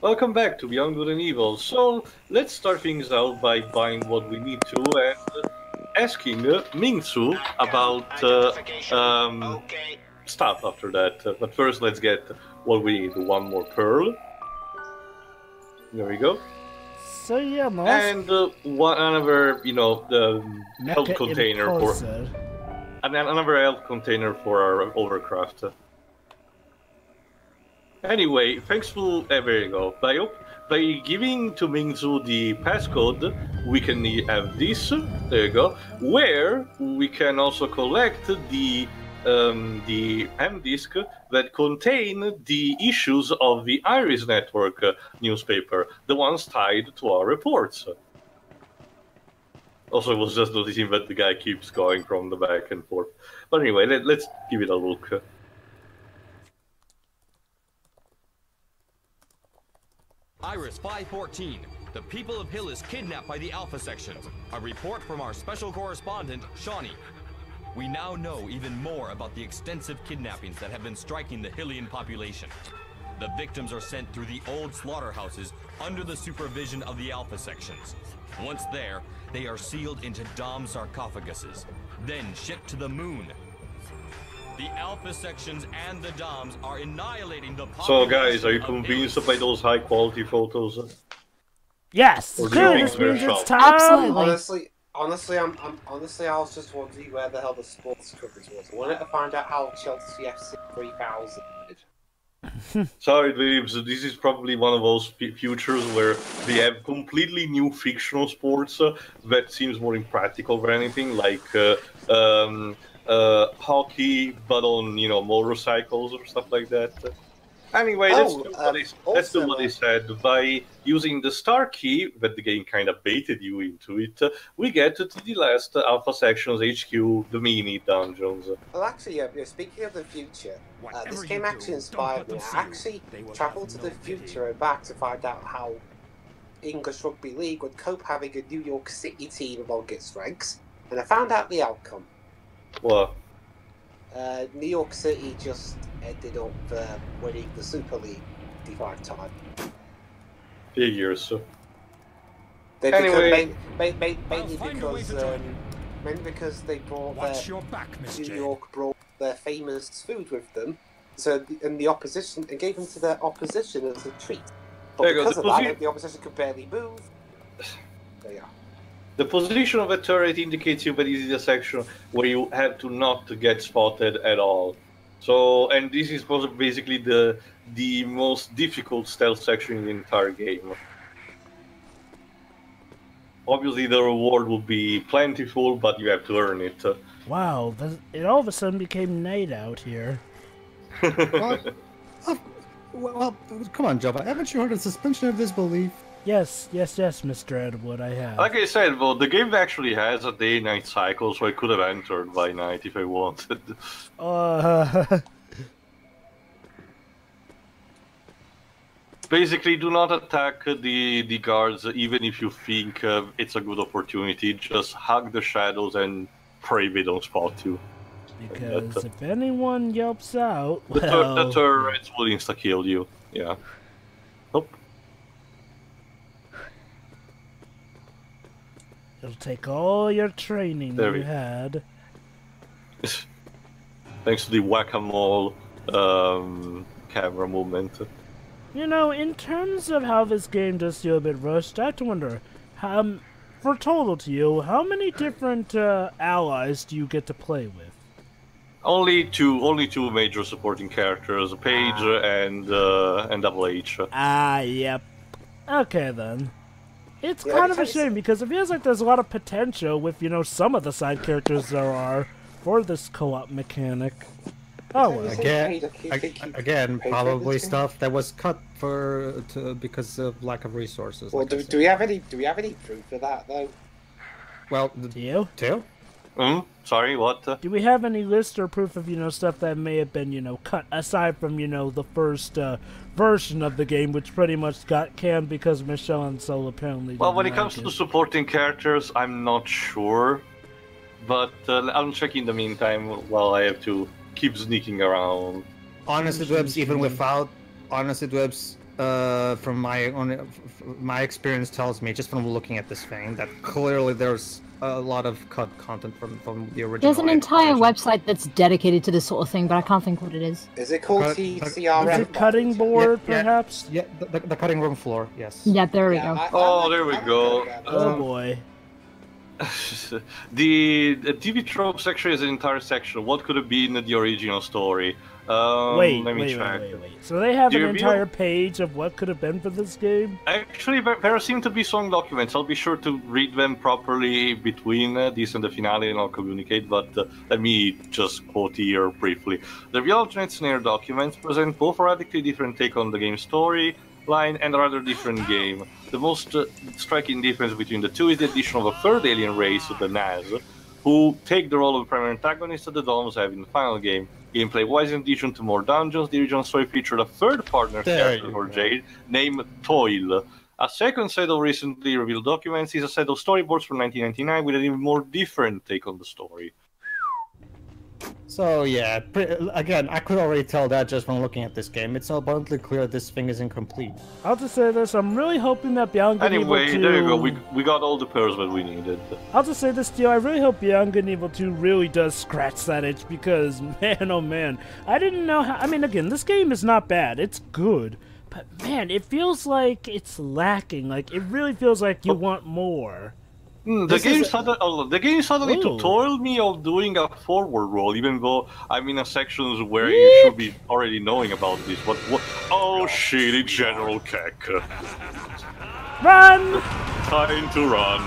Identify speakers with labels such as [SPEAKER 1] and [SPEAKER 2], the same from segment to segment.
[SPEAKER 1] Welcome back to Beyond Good and Evil. So, let's start things out by buying what we need to and asking Mingsu about stuff after that. But first, let's get what we need. One more pearl. There we go.
[SPEAKER 2] So yeah,
[SPEAKER 1] and one another, the health container for another health container for our overcraft. Anyway, thanks to there you go. By giving to Mingzu the passcode, we can have this. There you go. Where we can also collect the M disk that contain the issues of the Iris Network newspaper, the ones tied to our reports. Also, I was just noticing that the guy keeps going from the back and forth. But anyway, let's give it a look.
[SPEAKER 3] Iris 514. The people of Hillys kidnapped by the Alpha sections. A report from our special correspondent, Shawnee. We now know even more about the extensive kidnappings that have been striking the Hillian population. The victims are sent through the old slaughterhouses under the supervision of the Alpha sections. Once there, they are sealed into Dom sarcophaguses, then shipped to the moon. The Alpha sections and the Doms are annihilating the population.
[SPEAKER 1] So guys, are you convinced by those high quality photos?
[SPEAKER 2] Yes!
[SPEAKER 1] Or
[SPEAKER 2] good, this means it's time!
[SPEAKER 4] Honestly, I was just wondering where the hell the sports coverage was. I wanted to find out how Chelsea FC 3000 did.
[SPEAKER 1] Sorry, Babes, this is probably one of those futures where they have completely new fictional sports that seems more impractical than anything, like hockey, but on motorcycles or stuff like that. Anyway, let's do what they said. By using the star key that the game kind of baited you into it, we get to the last Alpha Sections HQ, the mini dungeons.
[SPEAKER 4] Well, actually, speaking of the future, this game actually inspired me. I actually travelled to the future and back to find out how English Rugby League would cope having a New York City team among its ranks, and I found out the outcome.
[SPEAKER 1] What?
[SPEAKER 4] New York City just ended up winning the Super League the 5 time.
[SPEAKER 1] Figures.
[SPEAKER 4] Anyway, mainly because they brought New York brought their famous food with them, so and the opposition and gave them to their opposition as a treat. But because of that, the opposition could barely move. There you are.
[SPEAKER 1] The position of a turret indicates you that this is a section where you have to not get spotted at all. So, and this is basically the most difficult stealth section in the entire game. Obviously, the reward will be plentiful, but you have to earn it.
[SPEAKER 2] Wow, it all of a sudden became night out here.
[SPEAKER 5] Well, come on, Java. Haven't you heard of suspension of disbelief?
[SPEAKER 2] Yes, Mr. Edward, I have.
[SPEAKER 1] Like I said, well, the game actually has a day-night cycle, so I could have entered by night if I wanted. Basically, do not attack the guards, even if you think it's a good opportunity. Just hug the shadows and pray they don't spot you.
[SPEAKER 2] Because if anyone yelps out,
[SPEAKER 1] the turrets will insta-kill you. Yeah. Nope.
[SPEAKER 2] It'll take all your training you had.
[SPEAKER 1] Thanks to the whack-a-mole camera movement.
[SPEAKER 2] You know, in terms of how this game does feel a bit rushed, I have to wonder, for total to you, how many different allies do you get to play with?
[SPEAKER 1] Only two major supporting characters, Paige and Double H.
[SPEAKER 2] Yep. Okay then. It's kind of a shame because it feels like there's a lot of potential with, some of the side characters there are for this co-op mechanic. Oh well.
[SPEAKER 5] Again, probably stuff that was cut because of lack of resources.
[SPEAKER 4] Well, like do we have any proof of that though?
[SPEAKER 5] Well,
[SPEAKER 2] do you?
[SPEAKER 1] Sorry, what?
[SPEAKER 2] Do we have any list or proof of, stuff that may have been, cut aside from, the first version of the game, which pretty much got canned because Michelle and Sol apparently
[SPEAKER 1] Well, when it comes to the supporting characters, I'm not sure. But I'll check in the meantime while I have to keep sneaking around.
[SPEAKER 5] Honestly, Dwebs, even without... Honestly, Dwebs, from my experience tells me, just from looking at this thing, that clearly there's a lot of cut content from the original.
[SPEAKER 6] There's an entire website that's dedicated to this sort of thing, but I can't think what it is.
[SPEAKER 4] Is it called SCWRM?
[SPEAKER 2] The cutting board, perhaps?
[SPEAKER 5] Yeah, the cutting room floor, yes.
[SPEAKER 6] Yeah, there we go.
[SPEAKER 1] Oh, there we go.
[SPEAKER 2] Oh boy.
[SPEAKER 1] The TV trope section is an entire section. What could have been the original story?
[SPEAKER 2] Wait. So they have an entire
[SPEAKER 1] reveal?
[SPEAKER 2] page of what could have been for this game?
[SPEAKER 1] Actually, there seem to be some documents. I'll be sure to read them properly between this and the finale, and I'll communicate. But let me just quote here briefly. The real alternate scenario documents present both a radically different take on the game's story line and a rather different game. The most striking difference between the two is the addition of a third alien race, the Naz, who take the role of the primary antagonist that the Doms have in the final game. Gameplay-wise, in addition to more dungeons, the original story featured a third partner character for Jade named Toil. A second set of recently revealed documents is a set of storyboards from 1999 with an even more different take on the story.
[SPEAKER 5] So yeah, again, I could already tell that just from looking at this game. It's abundantly clear this thing is incomplete.
[SPEAKER 2] I'll have to say this, I'm really hoping that Beyond Good and Evil 2...
[SPEAKER 1] Anyway, there you go, we got all the pearls that we needed.
[SPEAKER 2] I'll just say this, Steel, I really hope Beyond Good and Evil 2 really does scratch that itch, because, man, oh man, I didn't know how... I mean, again, this game is not bad, it's good, but man, it feels like it's lacking, like, it really feels like you want more.
[SPEAKER 1] The game suddenly tutorialed me of doing a forward roll, even though I'm in a section where you should be already knowing about this. What? Oh shit, it's General Kehk.
[SPEAKER 2] Run!
[SPEAKER 1] Time to run.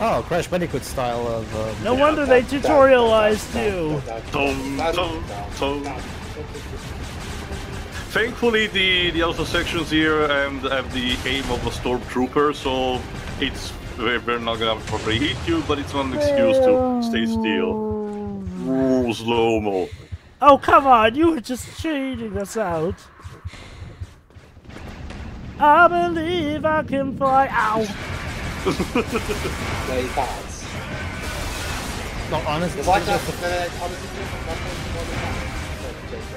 [SPEAKER 5] Oh, Crash Bandicoot style of...
[SPEAKER 2] No wonder they tutorialized you.
[SPEAKER 1] Thankfully, the other sections here have the aim of a stormtrooper, so it's... They're not gonna probably hit you, but it's not an excuse to stay still. Ooh, slow-mo.
[SPEAKER 2] Oh, come on, you were just shading us out. I believe I can fly. Ow!
[SPEAKER 4] Very fast.
[SPEAKER 5] No, honestly,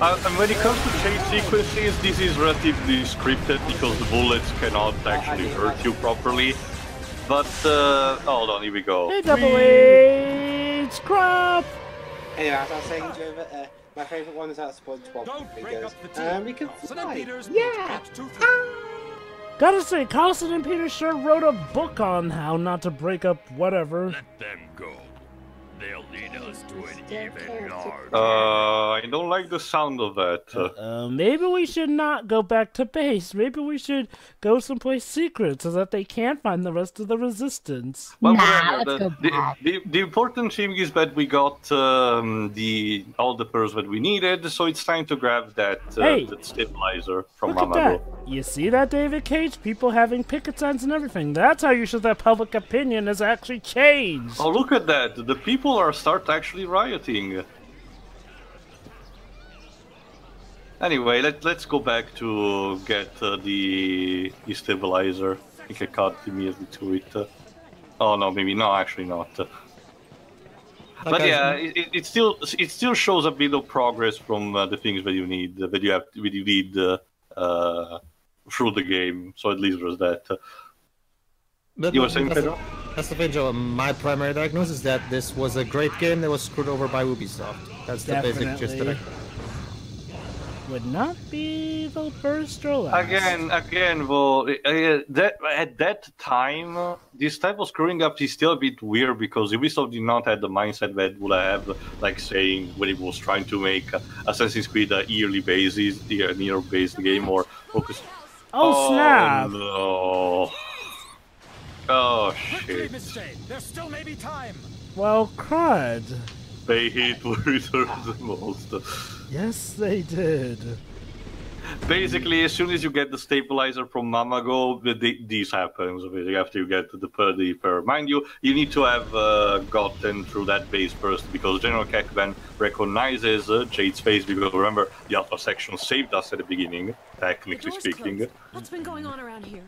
[SPEAKER 1] and when it comes to chase sequences, this is relatively scripted because the bullets cannot actually hurt you properly. But, hold on, here we go.
[SPEAKER 2] Hey, Double H! Crap!
[SPEAKER 4] Anyway, as I was saying, Joe, my favourite one is that SpongeBob because we can fly. Yeah!
[SPEAKER 2] Gotta say, Carlson and Peter sure wrote a book on how not to break up whatever.
[SPEAKER 7] Let them go. They'll lead us to an even larger.
[SPEAKER 1] I don't like the sound of that.
[SPEAKER 2] Maybe we should not go back to base. Maybe we should go someplace secret so that they can't find the rest of the resistance.
[SPEAKER 1] Well,
[SPEAKER 6] let's go back.
[SPEAKER 1] The important thing is that we got all the pearls that we needed, so it's time to grab that, that stabilizer from
[SPEAKER 2] Look at
[SPEAKER 1] Mamado.
[SPEAKER 2] that. You see that, David Cage? People having picket signs and everything. That's how you show that public opinion has actually changed.
[SPEAKER 1] Oh, look at that. The people are actually rioting. Anyway, let's go back to get the stabilizer. I think I cut immediately to it. Oh no, maybe no, actually not. But yeah, it still shows a bit of progress from the things that you need through the game. So at least there's that. You were saying, Pedro?
[SPEAKER 5] That's the thing, Joe. My primary diagnosis is that this was a great game that was screwed over by Ubisoft. That's the basic gist of it.
[SPEAKER 2] Would not be the first or last.
[SPEAKER 1] Again, well, at that time, this type of screwing up is still a bit weird because Ubisoft did not have the mindset that would have, like, saying when it was trying to make Assassin's Creed a year-based game or focus.
[SPEAKER 2] Oh snap!
[SPEAKER 1] No. Oh shit.
[SPEAKER 7] There still may be time.
[SPEAKER 2] Well, crud.
[SPEAKER 1] They hit where it hurts the most.
[SPEAKER 2] Yes, they did.
[SPEAKER 1] Basically, as soon as you get the stabilizer from Mamago, this happens. After you get the per. Mind you, you need to have gotten through that base first, because General Kehk then recognizes Jade's face, because remember, the Alpha section saved us at the beginning, technically speaking.
[SPEAKER 8] Closed. What's been going on around here?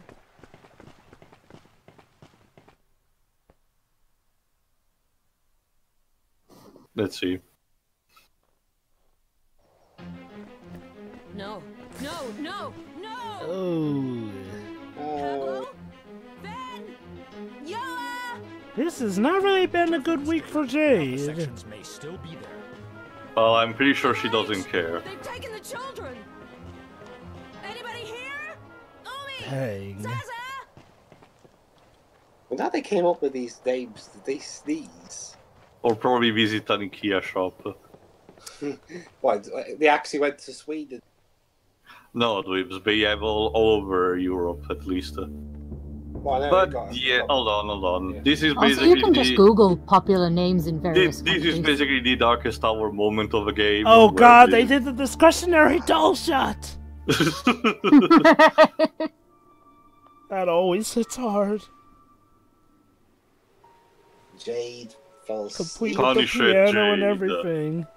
[SPEAKER 1] Let's see.
[SPEAKER 8] No, no, no, no!
[SPEAKER 2] Oh.
[SPEAKER 4] Oh.
[SPEAKER 2] This has not really been a good week for Jade.
[SPEAKER 7] Sections may still be there.
[SPEAKER 1] Well, I'm pretty sure she doesn't care.
[SPEAKER 8] They've taken the children. Anybody here? Umi!
[SPEAKER 2] Dang.
[SPEAKER 8] Zaza!
[SPEAKER 4] Well, now they came up with these names. Did they sneeze?
[SPEAKER 1] Or probably visit an IKEA shop.
[SPEAKER 4] What? They actually went to Sweden.
[SPEAKER 1] No, dweebs, they have all over Europe at least.
[SPEAKER 4] Well, I know they got
[SPEAKER 1] But yeah, hold on.
[SPEAKER 4] Yeah.
[SPEAKER 1] This is
[SPEAKER 6] Also,
[SPEAKER 1] basically
[SPEAKER 6] you can just Google popular names in various
[SPEAKER 1] this is
[SPEAKER 6] countries.
[SPEAKER 1] basically the darkest hour moment of the game.
[SPEAKER 2] Oh
[SPEAKER 1] where
[SPEAKER 2] god, they did the discretionary dull shot! That always hits hard.
[SPEAKER 4] Jade falls.
[SPEAKER 2] Complete
[SPEAKER 1] Holy
[SPEAKER 2] with the
[SPEAKER 1] shit,
[SPEAKER 2] piano and
[SPEAKER 1] Jade.
[SPEAKER 2] everything.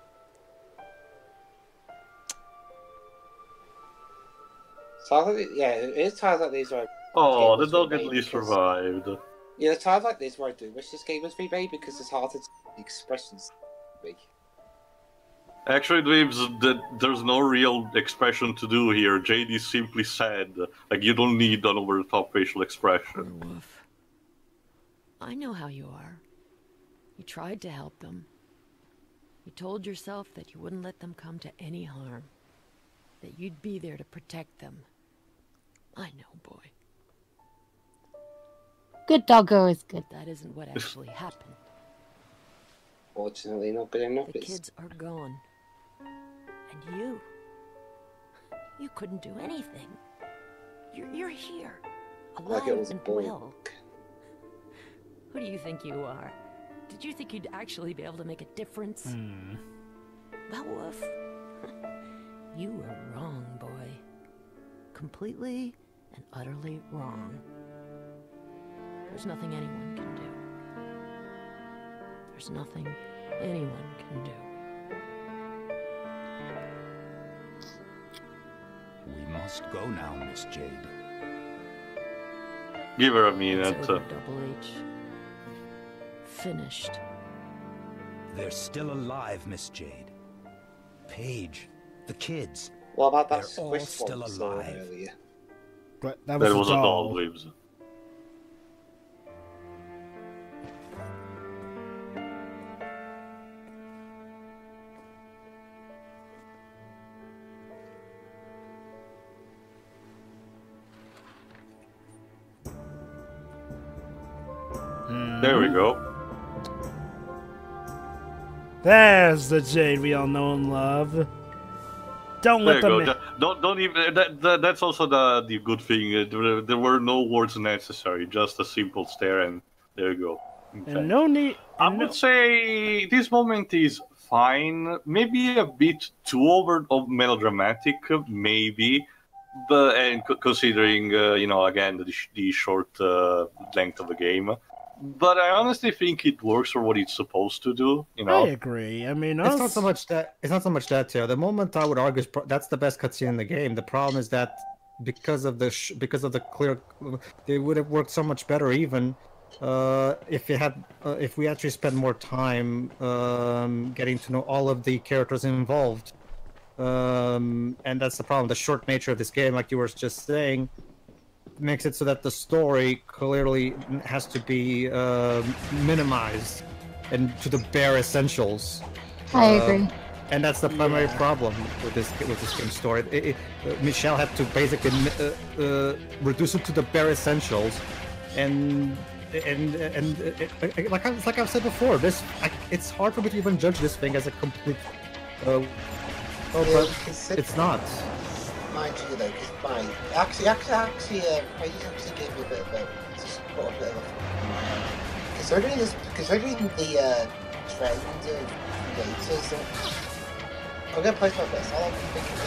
[SPEAKER 4] So I think, yeah, it's times like these where.
[SPEAKER 1] Oh, the
[SPEAKER 4] games
[SPEAKER 1] dog
[SPEAKER 4] were
[SPEAKER 1] at
[SPEAKER 4] made
[SPEAKER 1] least
[SPEAKER 4] because-
[SPEAKER 1] survived.
[SPEAKER 4] Yeah, the times like this where I do wish this game was remade because it's hard to the expressions. Big.
[SPEAKER 1] Actually, dweebs, there's no real expression to do here. Jade is simply sad. Like, you don't need an over-the-top facial expression.
[SPEAKER 8] Wolf. I know how you are. You tried to help them. You told yourself that you wouldn't let them come to any harm. That you'd be there to protect them. I know, boy.
[SPEAKER 6] Good doggo is good.
[SPEAKER 8] That isn't what actually happened.
[SPEAKER 4] Fortunately, not good enough.
[SPEAKER 8] The kids are gone. And you couldn't do anything. You're here.
[SPEAKER 4] Like it
[SPEAKER 8] Alive
[SPEAKER 4] was a
[SPEAKER 8] and
[SPEAKER 4] ball.
[SPEAKER 8] well. Who do you think you are? Did you think you'd actually be able to make a difference? Well, Wolf, you were wrong, boy. Completely and utterly wrong. There's nothing anyone can do. There's nothing anyone can do.
[SPEAKER 7] We must go now, Miss Jade.
[SPEAKER 1] Give her a
[SPEAKER 8] It's
[SPEAKER 1] minute.
[SPEAKER 8] over, Double H. Finished.
[SPEAKER 7] They're still alive, Miss Jade. Paige, the kids.
[SPEAKER 4] What about that
[SPEAKER 7] They're all
[SPEAKER 4] squish
[SPEAKER 7] still
[SPEAKER 4] one we saw
[SPEAKER 7] alive.
[SPEAKER 4] earlier?
[SPEAKER 2] But that
[SPEAKER 1] That
[SPEAKER 2] was
[SPEAKER 1] was
[SPEAKER 2] a
[SPEAKER 1] a doll,
[SPEAKER 2] doll.
[SPEAKER 1] dweebs. There we go.
[SPEAKER 2] There's the Jade we all know and love. Don't
[SPEAKER 1] There
[SPEAKER 2] let
[SPEAKER 1] you
[SPEAKER 2] them.
[SPEAKER 1] go. Don't even. That's also the good thing. There were no words necessary. Just a simple stare, and there you go. Okay.
[SPEAKER 2] And no need.
[SPEAKER 1] I
[SPEAKER 2] and
[SPEAKER 1] would
[SPEAKER 2] no-
[SPEAKER 1] say this moment is fine. Maybe a bit too over of melodramatic, maybe. But considering again the short length of the game. But I honestly think it works for what it's supposed to do.
[SPEAKER 2] I agree. I mean,
[SPEAKER 5] It's not so much that. It's not so much that too. The moment I would argue is that's the best cutscene in the game. The problem is that because of the clear, they would have worked so much better even if we actually spent more time getting to know all of the characters involved. And that's the problem. The short nature of this game, like you were just saying, makes it so that the story clearly has to be minimized and to the bare essentials.
[SPEAKER 6] I agree.
[SPEAKER 5] And that's the primary problem with this game's story. Michelle had to basically reduce it to the bare essentials, and like I've said before, it's hard for me to even judge this thing as a complete. But it's not.
[SPEAKER 4] Mind you, though, because mine actually, I just actually gave me a bit of a considering the trend of creators. I'm gonna post my best. I like to think of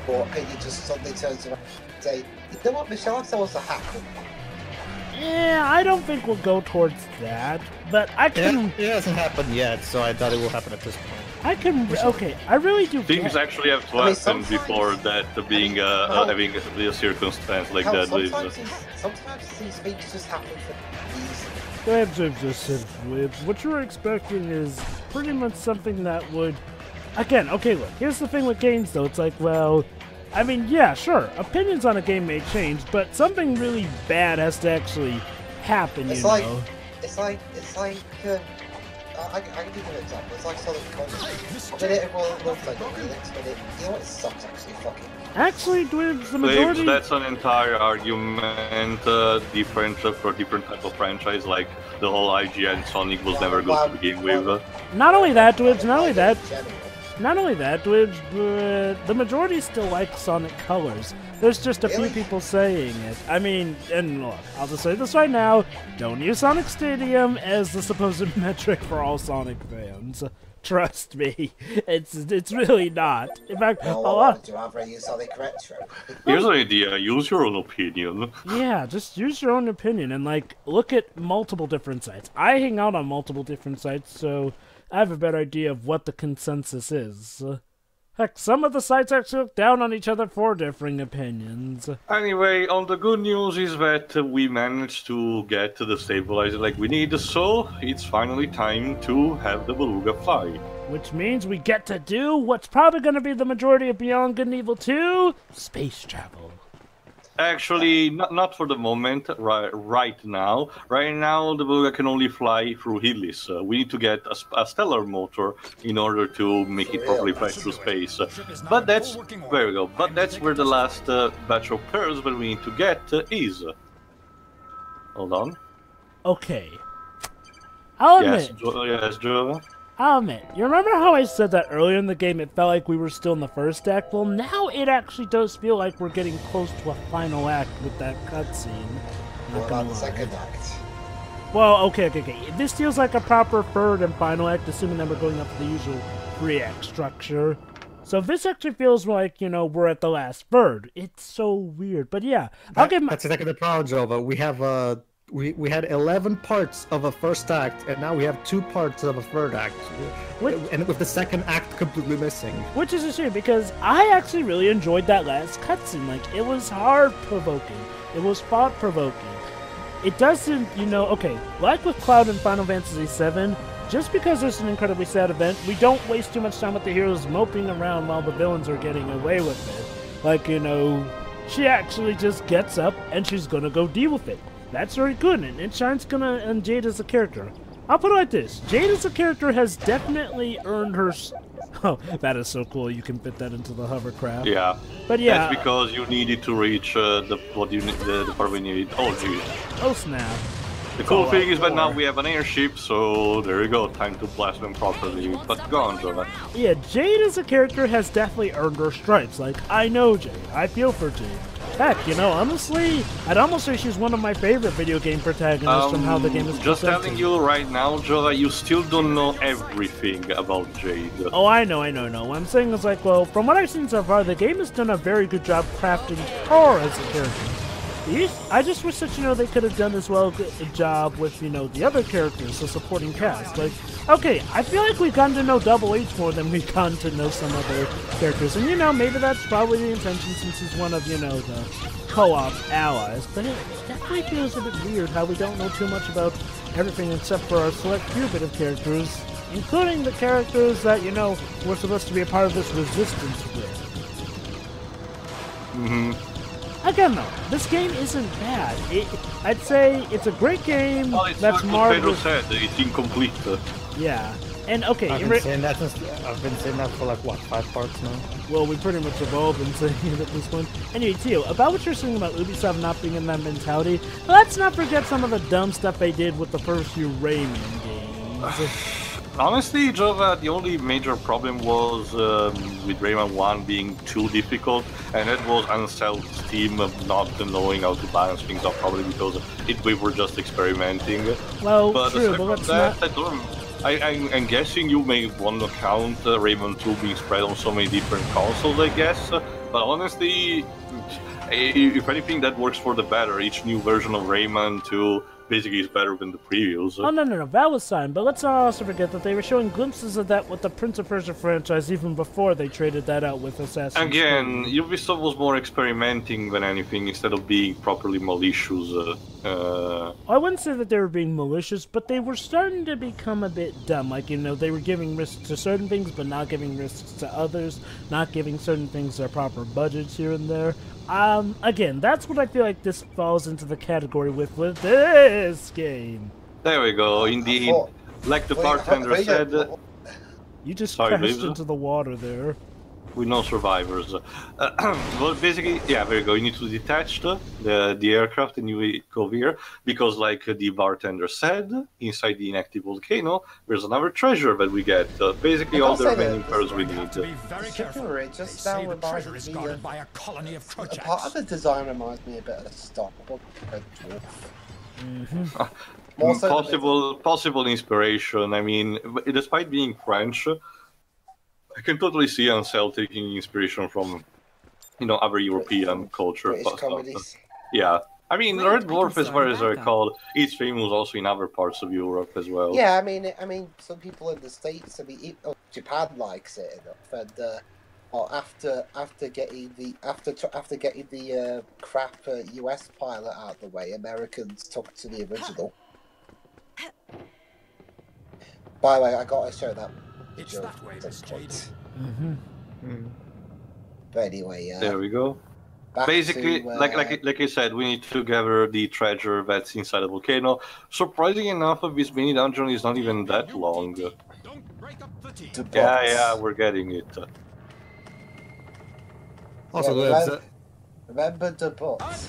[SPEAKER 4] it, or can you just suddenly turns around and say, you know what, Michelle, I was a hacker.
[SPEAKER 2] Yeah, I don't think we'll go towards that, but I can.
[SPEAKER 5] It hasn't happened yet, so I doubt it will happen at this point.
[SPEAKER 2] I can. Okay, I really do.
[SPEAKER 1] Things actually have to happen before that being having a circumstance like that.
[SPEAKER 4] Sometimes these things just happen for reasons.
[SPEAKER 2] That's what I just said, Wibbs. What you're expecting is pretty much something that would. Again, okay, look, here's the thing with games, though. It's like, well, I mean, yeah, sure, opinions on a game may change, but something really bad has to actually happen,
[SPEAKER 4] It's
[SPEAKER 2] you
[SPEAKER 4] like,
[SPEAKER 2] know?
[SPEAKER 4] it's like, I can give you an example. It's like Sonic Comedy. But everyone loves like the lyrics, but you know what? It sucks actually. Fucking.
[SPEAKER 2] Actually, the majority.
[SPEAKER 1] That's an entire argument, different for different type of franchise. Like the whole IGN Sonic was never good to begin with.
[SPEAKER 2] Not only that, Dwibs. Not only that, Dwibs. The majority still like Sonic Colors. There's just a few people saying it. I mean, and look, I'll just say this right now: don't use Sonic Stadium as the supposed metric for all Sonic fans. Trust me, it's really not. In fact, a lot.
[SPEAKER 1] Here's an idea: use your own opinion.
[SPEAKER 2] Yeah, just use your own opinion and like look at multiple different sites. I hang out on multiple different sites, so I have a better idea of what the consensus is. Heck, some of the sites actually look down on each other for differing opinions.
[SPEAKER 1] Anyway, on the good news is that we managed to get the stabilizer like we need, so it's finally time to have the Beluga fly.
[SPEAKER 2] Which means we get to do what's probably going to be the majority of Beyond Good and Evil 2, space travel.
[SPEAKER 1] Actually, not for the moment, right now. Right now, the Beluga can only fly through Hillys. We need to get a stellar motor in order to make it properly fly through space. But that's, there we go, but that's where the last batch of pearls that we need to get is. Hold on.
[SPEAKER 2] Okay. I'll admit.
[SPEAKER 1] Yes, Joe.
[SPEAKER 2] I'll admit, you remember how I said that earlier in the game it felt like we were still in the first act? Well, now it actually does feel like we're getting close to a final act with that cutscene.
[SPEAKER 4] What about the second act?
[SPEAKER 2] Well, okay. This feels like a proper third and final act, assuming that we're going up the usual 3-act structure. So this actually feels like, you know, we're at the last third. It's so weird. But yeah,
[SPEAKER 5] that's exactly the problem, Jova. We have we had 11 parts of a first act, and now we have 2 parts of a third act, and with the second act completely missing.
[SPEAKER 2] Which is a shame, because I actually really enjoyed that last cutscene. Like, it was heart-provoking. It was thought-provoking. It doesn't, you know, okay, like with Cloud in Final Fantasy VII, just because there's an incredibly sad event, we don't waste too much time with the heroes moping around while the villains are getting away with it. Like, you know, she actually just gets up, and she's gonna go deal with it. That's very good, and Shine's and Jade as a character. I'll put it like this. Jade as a character has definitely earned her... Oh, that is so cool. You can fit that into the hovercraft.
[SPEAKER 1] Yeah.
[SPEAKER 2] But yeah...
[SPEAKER 1] That's because you needed to reach the part we need. Oh, geez.
[SPEAKER 2] Oh, snap.
[SPEAKER 1] The cool thing is that now we have an airship, so there you go, time to blast them properly. But go on, Jova.
[SPEAKER 2] Yeah, Jade as a character has definitely earned her stripes. Like, I know Jade. I feel for Jade. Heck, you know, honestly, I'd almost say she's one of my favorite video game protagonists from how the game is
[SPEAKER 1] just
[SPEAKER 2] presented.
[SPEAKER 1] telling you right now, Jova, you still don't know everything about Jade.
[SPEAKER 2] Oh, I know. What I'm saying is, like, well, from what I've seen so far, the game has done a very good job crafting her as a character. I just wish that, you know, they could have done as well a job with, you know, the other characters, the supporting cast. Like, okay, I feel like we've gotten to know Double H more than we've gotten to know some other characters. And, you know, maybe that's probably the intention since he's one of, you know, the co-op allies. But it definitely feels a bit weird how we don't know too much about everything except for our select few bit of characters, including the characters that, you know, we're supposed to be a part of this resistance with.
[SPEAKER 1] Mm-hmm.
[SPEAKER 2] Again, though, this game isn't bad. I'd say it's a great game.
[SPEAKER 1] Well, it's
[SPEAKER 2] that's marvelous.
[SPEAKER 1] Pedro said, it's incomplete.
[SPEAKER 2] Yeah, and okay.
[SPEAKER 5] I've been saying that for like what, 5 parts now.
[SPEAKER 2] Well, we pretty much have all been saying it at this point. Anyway, Tio, about what you're saying about Ubisoft not being in that mentality, let's not forget some of the dumb stuff they did with the first few Rayman games.
[SPEAKER 1] Honestly, Jova, the only major problem was with Rayman 1 being too difficult, and it was Ansel's team not knowing how to balance things up, probably because we were just experimenting.
[SPEAKER 2] Well,
[SPEAKER 1] but
[SPEAKER 2] true, but let's not...
[SPEAKER 1] I'm guessing you may want to count Rayman 2 being spread on so many different consoles, I guess, but honestly, if anything, that works for the better. Each new version of Rayman 2 basically is better than the previews.
[SPEAKER 2] Oh, no, that was fine, but let's not also forget that they were showing glimpses of that with the Prince of Persia franchise even before they traded that out with Assassin's
[SPEAKER 1] Again,
[SPEAKER 2] Creed.
[SPEAKER 1] Ubisoft was more experimenting than anything instead of being properly malicious.
[SPEAKER 2] I wouldn't say that they were being malicious, but they were starting to become a bit dumb. Like, you know, they were giving risks to certain things, but not giving risks to others, not giving certain things their proper budgets here and there. Again, that's what I feel like this falls into the category with this game.
[SPEAKER 1] There we go, indeed. Like the bartender said...
[SPEAKER 2] You just
[SPEAKER 1] Sorry,
[SPEAKER 2] crashed
[SPEAKER 1] Liz?
[SPEAKER 2] into the water there.
[SPEAKER 1] With no survivors. Well, basically, yeah, there you go. You need to detach the aircraft and you go here, because like the bartender said, inside the inactive volcano, there's another treasure that we get. Basically, all the remaining pearls we need.
[SPEAKER 4] Chicken just now reminds me of
[SPEAKER 7] by a colony of
[SPEAKER 4] a part of the design reminds me a bit of the Stockbook dwarf.
[SPEAKER 1] Possible inspiration. I mean, despite being French, I can totally see Ansel taking inspiration from, you know, other European culture. Yeah, I mean, Red Dwarf, as far as I recall, is famous also in other parts of Europe as well.
[SPEAKER 4] Yeah, I mean, some people in the States, Japan likes it enough, and after getting the crap US pilot out of the way, Americans took to the original. By the way, I gotta show that.
[SPEAKER 7] It's that way, Miss Jade.
[SPEAKER 4] But anyway,
[SPEAKER 1] there we go. Basically, like I said, we need to gather the treasure that's inside the volcano. Surprisingly enough, this mini dungeon is not even that long.
[SPEAKER 7] Don't break up the team.
[SPEAKER 1] Yeah, we're getting it.
[SPEAKER 5] Also,
[SPEAKER 4] remember the bots.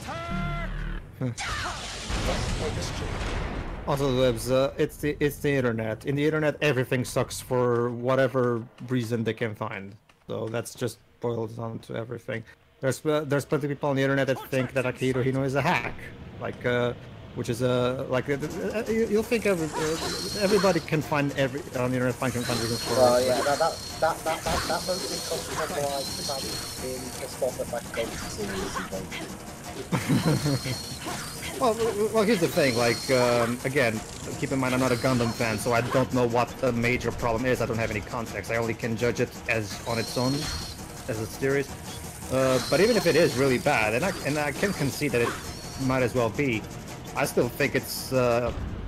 [SPEAKER 5] Also, Libs, it's the internet. In the internet, everything sucks for whatever reason they can find. So that's just boils down to everything. There's plenty of people on the internet that think that Akihiro Hino is a hack, like which is you'll think everybody can find on the internet can find reasons for.
[SPEAKER 4] Well, yeah, that mostly comes from like being pissed off at my series.
[SPEAKER 5] Well, here's the thing. Like, again, keep in mind I'm not a Gundam fan, so I don't know what the major problem is. I don't have any context. I only can judge it as on its own, as a series. But even if it is really bad, and I can concede that it might as well be, I still think it's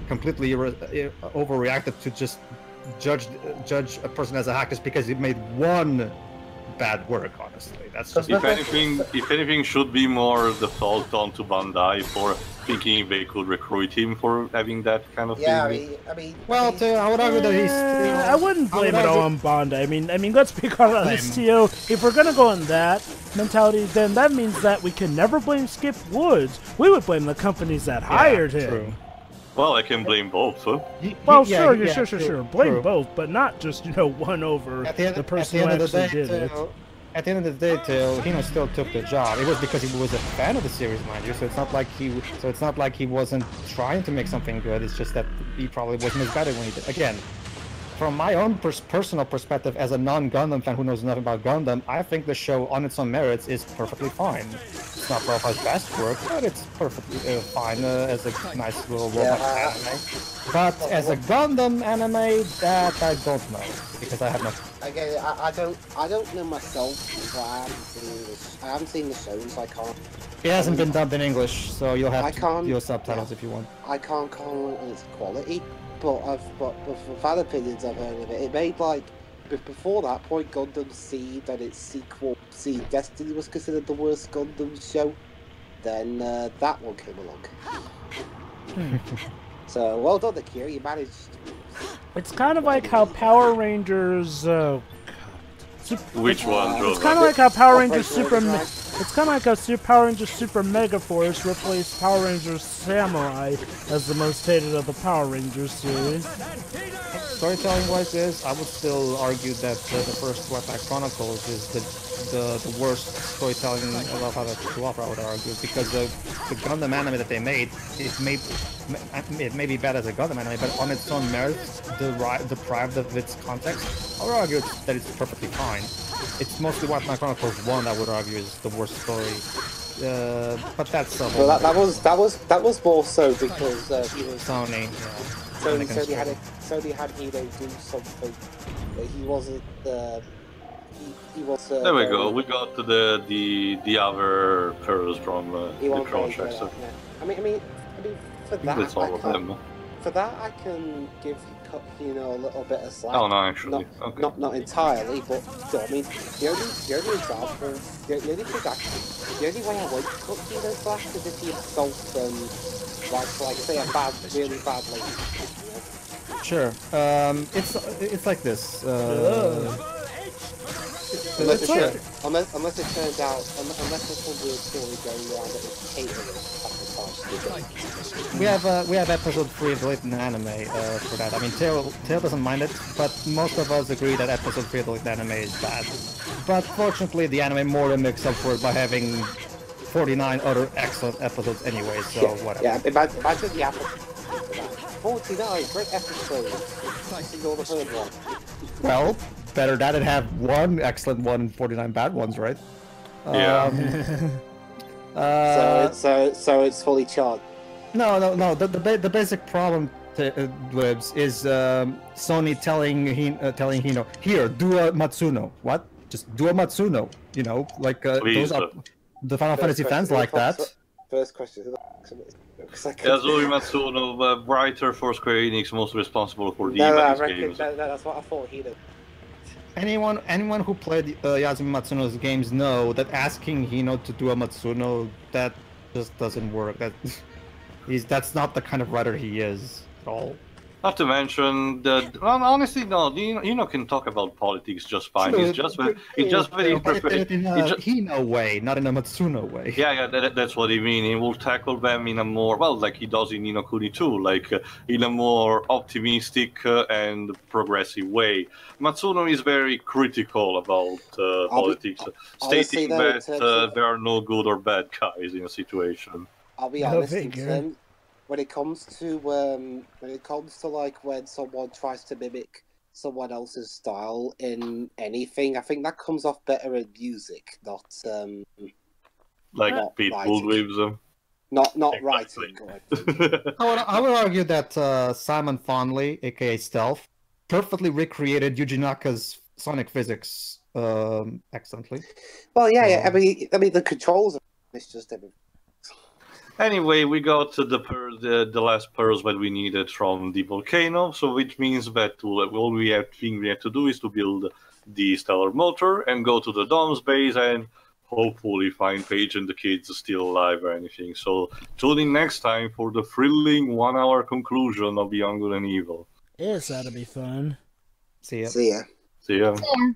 [SPEAKER 5] completely overreacted to just judge a person as a hack just because he made one bad work. Honestly, that's just
[SPEAKER 1] if anything should be more the fault onto Bandai for thinking they could recruit him for having that kind of thing.
[SPEAKER 4] I mean,
[SPEAKER 5] well, I would argue that he's.
[SPEAKER 2] I wouldn't blame it all on Bandai. I mean, let's be honest, Tio. If we're gonna go on that mentality, then that means that we can never blame Skip Woods. We would blame the companies that hired him.
[SPEAKER 5] True.
[SPEAKER 1] Well, I can blame both. Huh?
[SPEAKER 2] Well, sure. Blame both, but not just one over the person who actually did it.
[SPEAKER 5] At the end of the day, Hino still took the job. It was because he was a fan of the series, mind you. So it's not like he wasn't trying to make something good. It's just that he probably wasn't as bad when he did. Again, from my own personal perspective, as a non-Gundam fan who knows nothing about Gundam, I think the show, on its own merits, is perfectly fine. It's not Rafa's best work, but it's perfectly fine as a nice little robot anime. But as a Gundam anime, that I don't know, because I have no.
[SPEAKER 4] Again, I don't know myself, but I haven't seen the shows. So I can't.
[SPEAKER 5] It hasn't been dubbed in English, so you'll have to do subtitles if you want.
[SPEAKER 4] I can't comment on its quality. But from fan opinions I've heard of it, it made like before that point Gundam Seed and its sequel Seed Destiny was considered the worst Gundam show. Then that one came along. So well done, Akira. You managed.
[SPEAKER 2] It's kind of like how Power Rangers.
[SPEAKER 1] Which one?
[SPEAKER 2] It's kind of like how Power Rangers Super. It's kind of like how Power Rangers Super Mega Force replaced Power Rangers Samurai as the most hated of the Power Rangers series.
[SPEAKER 5] Storytelling-wise, I would still argue that the first Swashbuckling Chronicles is the worst storytelling of how to offer. I would argue, because the Gundam anime that they made, it may be bad as a Gundam anime, but on its own merits, deprived of its context, I would argue that it's perfectly fine. It's mostly Swashbuckling Chronicles 1 I would argue is the worst story but that's
[SPEAKER 4] well, that was more so because he was
[SPEAKER 5] Sony.
[SPEAKER 4] Sony had Hino do something. He wasn't. He was.
[SPEAKER 1] There we go. We got to the other pearls from the project. So
[SPEAKER 4] I mean, for that,
[SPEAKER 1] that's all of them.
[SPEAKER 4] For that, I can give Hino a little bit of slack.
[SPEAKER 1] Oh no, actually,
[SPEAKER 4] not entirely, but I mean, the only example, the only thing the only way I won't cut Hino slack is if he insults like say a really bad lady.
[SPEAKER 5] Sure. It's like this.
[SPEAKER 4] Unless it turns out, unless there's some weird story going around that it's catering sabotage.
[SPEAKER 5] We have episode 3 of the Lit Anime for that. I mean, Tail doesn't mind it, but most of us agree that episode 3 of the Lit Anime is bad. But fortunately, the anime more than makes up for it by having 49 other excellent episodes anyway. So whatever.
[SPEAKER 4] Yeah, imagine the episode. 49 great episodes. I see all the third one.
[SPEAKER 5] Well, better that than have one excellent one and 49 bad ones, right?
[SPEAKER 1] Yeah.
[SPEAKER 4] So it's fully charged.
[SPEAKER 5] No. The basic problem, Libs, is Sony telling Hino, here, do a Matsuno. What? Just do a Matsuno. You know, like those are the Final Fantasy fans like that.
[SPEAKER 4] First question.
[SPEAKER 1] Yasui Matsuno, writer for Square Enix, most responsible for the games.
[SPEAKER 4] That's what I thought he did.
[SPEAKER 5] Anyone who played Yasumi Matsuno's games know that asking Hino to do a Matsuno, that just doesn't work. That's not the kind of writer he is at all.
[SPEAKER 1] Not to mention that, honestly, no, Hino can talk about politics just fine.
[SPEAKER 5] Sure,
[SPEAKER 1] It's just very
[SPEAKER 5] in a Hino way, not in a Matsuno way.
[SPEAKER 1] Yeah, that's what I mean. He will tackle them in a more, well, like he does in Ni no Kuni 2, like in a more optimistic and progressive way. Matsuno is very critical about politics, stating that there are no good or bad guys in a situation.
[SPEAKER 4] I'll be honest, when it comes to like when someone tries to mimic someone else's style in anything, I think that comes off better in music, not
[SPEAKER 1] like Pete Bullweaves.
[SPEAKER 4] Not
[SPEAKER 1] exactly.
[SPEAKER 4] writing.
[SPEAKER 5] I would argue that Simon Fondley, aka Stealth, perfectly recreated Yuji Naka's sonic physics excellently.
[SPEAKER 4] Well, yeah. I mean the controls. It's just everything.
[SPEAKER 1] Anyway, we got the last pearls that we needed from the volcano, so which means that all we have to do is to build the stellar motor and go to the Dom's base and hopefully find Paige and the kids still alive or anything. So tune in next time for the thrilling 1-hour conclusion of Beyond Good and Evil.
[SPEAKER 2] It's ought to be fun.
[SPEAKER 5] See ya.
[SPEAKER 4] See ya.
[SPEAKER 1] See ya.
[SPEAKER 6] Yeah.